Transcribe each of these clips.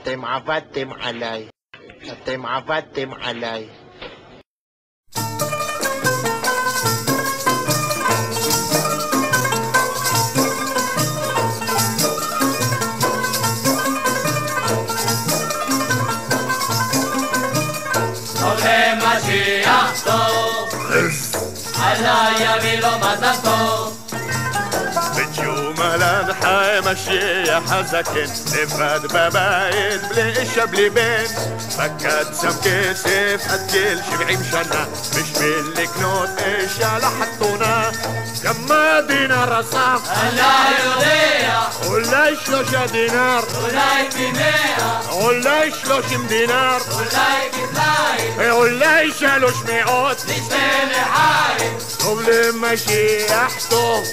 אתם עבדתם עליי. אתם עבדתם עליי. עולה משיח טוב, עלה יביא לו מזל טוב. בג'ומלן חי משיח הזקן, לבד בבית בלי אישה בלי בן. פקד שם כסף עד גיל 70 שנה בשביל לקנות אישה לחתונה. כמה דינר אסף? אללה יודע. אולי 3 דינר, אולי פי 100, אולי 30 דינר, אולי כפליים, אולי 300. נשתה לחיים. טוב למשיח טוב,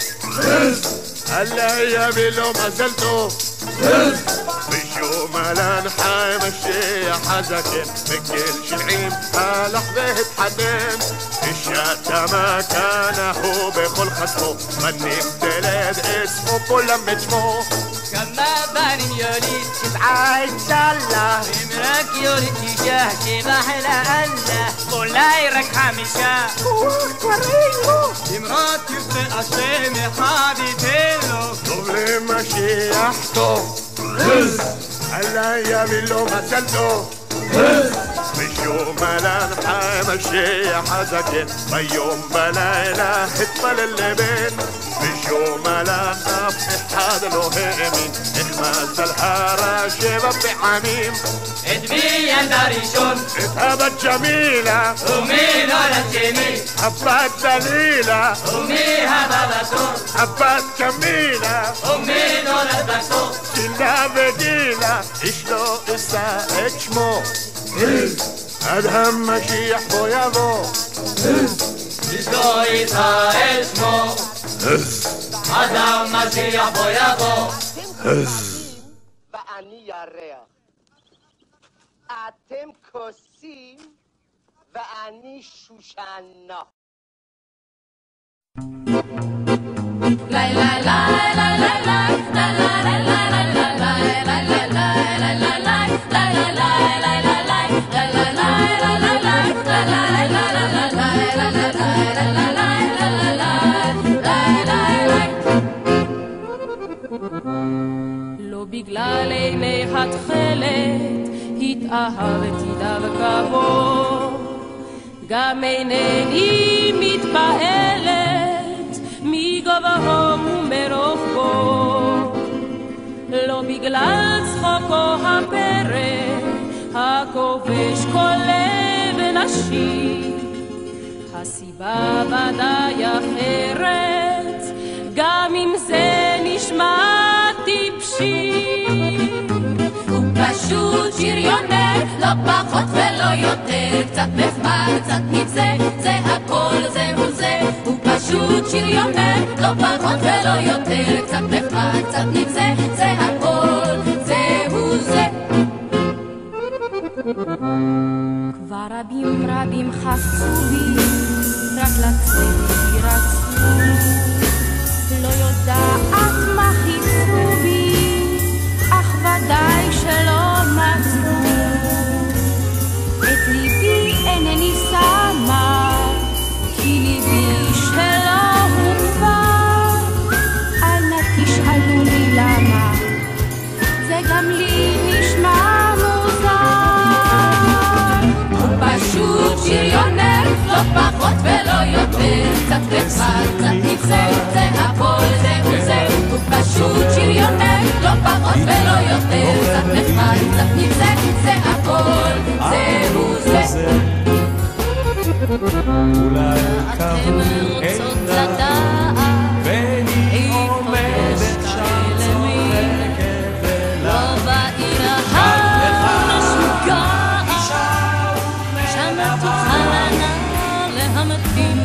אללה יביא לו מזל טוב. בג'ומלן חי משיח הזקן, בגיל 70 הלך והתחתן. אישה מכנה הוא בכל חסמו, בנים תלד אסמו כולם את שמו. כמה בנים יוליד 7 אינשאללה, אם רק יוליד 6 שבחלה אללה, אולי רק 5. אם רק ירצה השם אחד ייתן לו. טוב למשיח טוב, אללה יביא לו מזל טוב. בג'ומלן חי משיח הזקן, ביום בלילה התפלל לבן. בג'ומלן אף אחד לא האמין איך מזל הרע 7 פעמים. את מי ילדה ראשון? את הבת ג'מילה, ומי נולד שני? הבת דלילה, ומי הבא בתור? הבת קמילה, ומי נולד בסוף? צילה וגילה, איש לא אשא את שמו עד המשיח בו יבוא. איש לא יישא את שמו עד המשיח בו יבוא. ואני ירח. אתם כוסים ואני שושנה. La la la la la la la la la la la la la la la la la la לא בגלל עיני התכלת התאהבתי דווקא בו, גם אינני מתפעלת מגובהו ומרוחבו, לא בגלל צחוקו הפרא הכובש כל לב נשי, הסיבה ודאי אחרת, גם אם זה נשמע טיפשי. הוא פשוט שריונר, לא פחות ולא יותר, קצת נחמד, קצת נבזה, זה הכל, זהו זה. הוא פשוט שריונר, לא פחות ולא יותר, קצת נחמד, קצת נבזה, זה הכל, זהו זה. כבר רבים רבים חפשו בי, רק לצאת ירצו, לא יודעת מה חיפשו בי, אך ודאי שלא מצאו. את ליבי אינני שמה, כי ליבי שלא הוא כבר, אל נא תשאלוני למה, זה גם לי נשמע מוזר. הוא פשוט שריונר, לא פחות ולא יותר, קצת נחמד, קצת נבזה, זה הכל, זהו זה. הוא פשוט שריונר, לא פחות ולא יותר, קצת נחמד, קצת נבזה, זה הכל, זהו זה. אתם רוצות לדעת והיא עומדת שם צוחקת לא בעיר המשוגעת, שם תוכל הנער להמתין